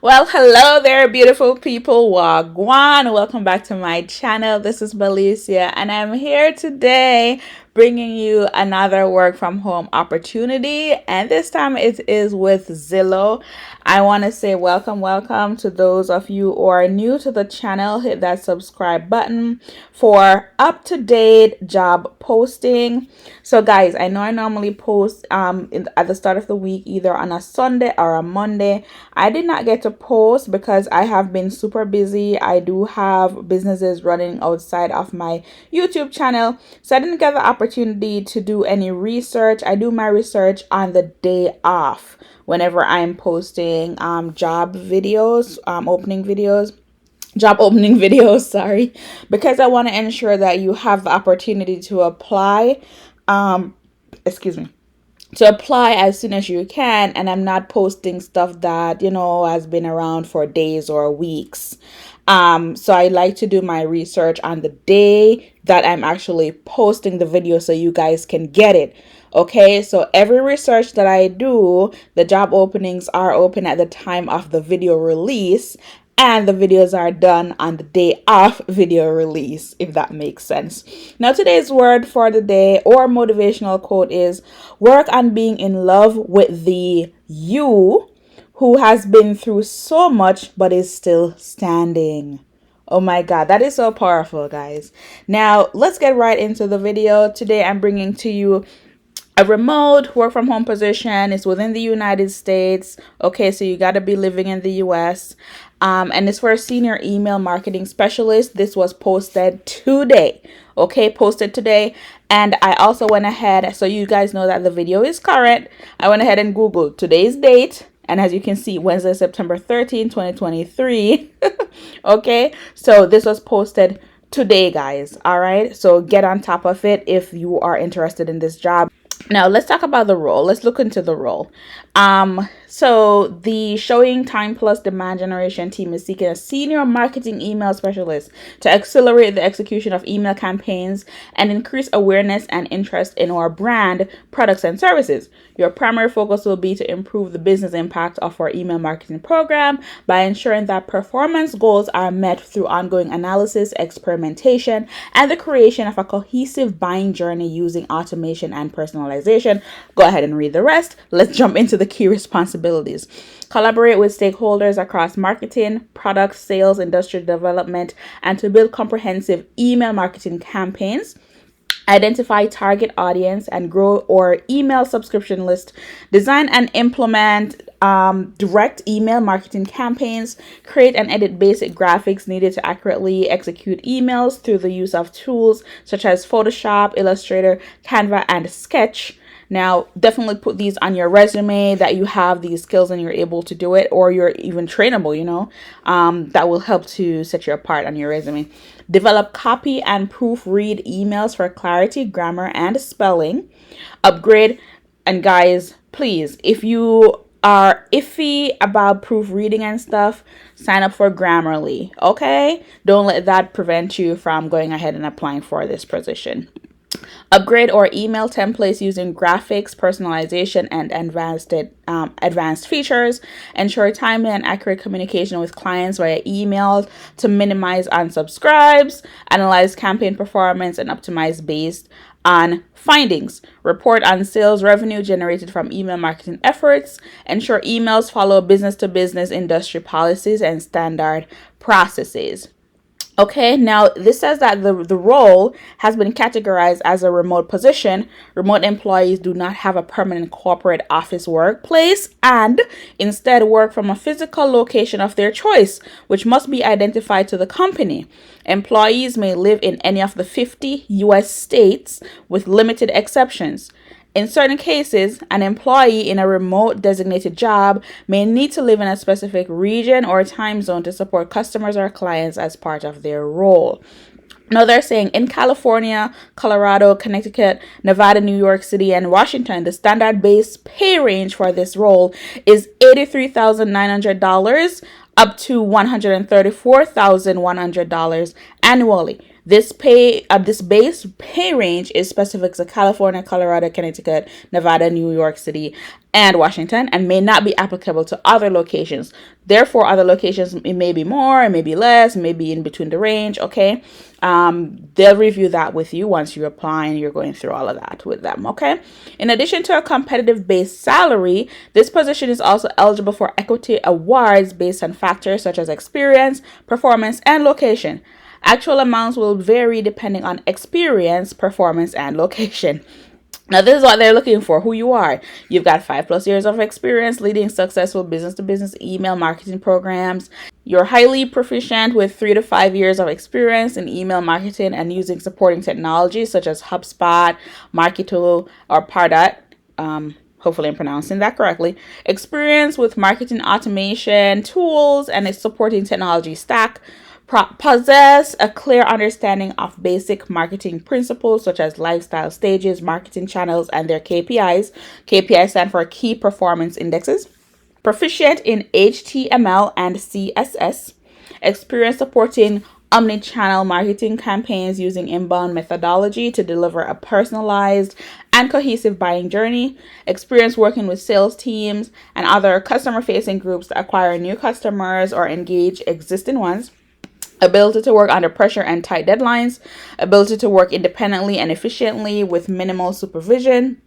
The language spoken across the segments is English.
Well, hello there, beautiful people. Wagwan. Welcome back to my channel. This is Ballecia, and I'm here today bringing you another work from home opportunity. And this time it is with Zillow. I want to say welcome to those of you who are new to the channel. Hit that subscribe button for up-to-date job posting. So guys, I know I normally post at the start of the week either on a Sunday or a Monday. I did not get to post because I have been super busy. I do have businesses running outside of my YouTube channel, so I didn't get the opportunity to do any research. I do my research on the day off whenever I'm posting job videos, job opening videos, sorry, because I want to ensure that you have the opportunity to apply. Excuse me, to apply as soon as you can, and I'm not posting stuff that has been around for days or weeks. So I like to do my research on the day that I'm actually posting the video so you guys can get it. Okay, so every research that I do, the job openings are open at the time of the video release, and the videos are done on the day of video release, if that makes sense. Now, today's word for the day or motivational quote is: work on being in love with the you who has been through so much but is still standing. Oh my God, that is so powerful, guys. Now, let's get right into the video. Today, I'm bringing to you a remote work from home position. Is within the United States. Okay, so you got to be living in the US. And it's for a senior email marketing specialist. This was posted today. Okay, posted today. And I also went ahead, so you guys know that the video is current. I went ahead and Googled today's date. And as you can see, Wednesday, September 13, 2023. Okay, so this was posted today, guys. All right, so get on top of it if you are interested in this job. Now let's talk about the role. Let's look into the role. So the Showing Time Plus demand generation team is seeking a senior marketing email specialist to accelerate the execution of email campaigns and increase awareness and interest in our brand, products, and services. Your primary focus will be to improve the business impact of our email marketing program by ensuring that performance goals are met through ongoing analysis, experimentation, and the creation of a cohesive buying journey using automation and personalization. Go ahead and read the rest. Let's jump into the key responsibilities. Collaborate with stakeholders across marketing, product, sales, industry development, and to build comprehensive email marketing campaigns. Identify target audience and grow or email subscription list. Design and implement direct email marketing campaigns. Create and edit basic graphics needed to accurately execute emails through the use of tools such as Photoshop, Illustrator, Canva, and Sketch. Now, definitely put these on your resume that you have these skills and you're able to do it, or you're even trainable, that will help to set you apart on your resume. Develop copy and proofread emails for clarity, grammar, and spelling. Upgrade, and guys, please, if you are iffy about proofreading and stuff, sign up for Grammarly, okay? Don't let that prevent you from going ahead and applying for this position. Upgrade or email templates using graphics, personalization, and advanced features. Ensure timely and accurate communication with clients via email to minimize unsubscribes. Analyze campaign performance and optimize based on findings. Report on sales revenue generated from email marketing efforts. Ensure emails follow business-to-business industry policies and standard processes. Okay, now this says that the role has been categorized as a remote position. Remote employees do not have a permanent corporate office workplace and instead work from a physical location of their choice, which must be identified to the company. Employees may live in any of the 50 U.S. states with limited exceptions. In certain cases, an employee in a remote designated job may need to live in a specific region or time zone to support customers or clients as part of their role. Now they're saying in California, Colorado, Connecticut, Nevada, New York City, and Washington, the standard base pay range for this role is $83,900 up to $134,100 annually. This base pay range is specific to California, Colorado, Connecticut, Nevada, New York City, and Washington, and may not be applicable to other locations. Therefore, other locations, it may be more, it may be less, it may be in between the range. Okay, they'll review that with you once you apply and you're going through all of that with them. Okay, in addition to a competitive base salary, this position is also eligible for equity awards based on factors such as experience, performance, and location. Actual amounts will vary depending on experience, performance, and location. Now, this is what they're looking for, who you are. You've got 5+ years of experience leading successful business-to-business email marketing programs. You're highly proficient with 3 to 5 years of experience in email marketing and using supporting technologies such as HubSpot, Marketo, or Pardot. Hopefully I'm pronouncing that correctly. Experience with marketing automation tools and a supporting technology stack. Possess a clear understanding of basic marketing principles such as lifestyle stages, marketing channels, and their KPIs. KPIs stand for key performance indexes. Proficient in HTML and CSS. Experience supporting omni-channel marketing campaigns using inbound methodology to deliver a personalized and cohesive buying journey. Experience working with sales teams and other customer-facing groups to acquire new customers or engage existing ones. Ability to work under pressure and tight deadlines. Ability to work independently and efficiently with minimal supervision.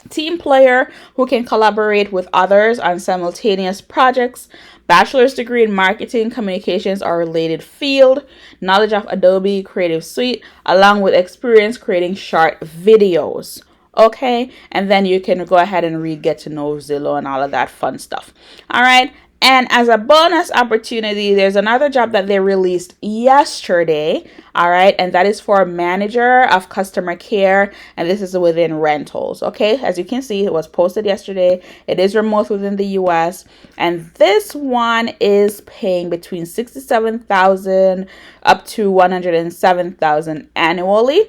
Team player who can collaborate with others on simultaneous projects. Bachelor's degree in marketing, communications, or related field. Knowledge of Adobe Creative Suite, along with experience creating short videos. Okay, and then you can go ahead and read Get to Know Zillow and all of that fun stuff. All right. And as a bonus opportunity, there's another job that they released yesterday. All right. And that is for manager of customer care. And this is within rentals. Okay. As you can see, it was posted yesterday. It is remote within the US. And this one is paying between $67,000 up to $107,000 annually.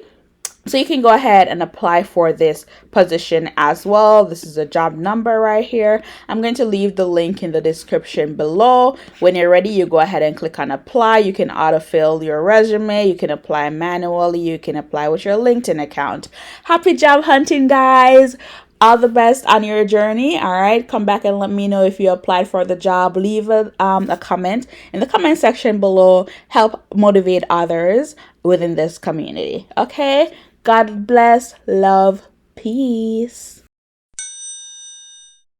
So you can go ahead and apply for this position as well. This is a job number right here. I'm going to leave the link in the description below. When you're ready, you go ahead and click on apply. You can autofill your resume. You can apply manually. You can apply with your LinkedIn account. Happy job hunting, guys. All the best on your journey. All right, come back and let me know if you applied for the job. Leave a comment in the comment section below. Help motivate others within this community. Okay, God bless, love, peace.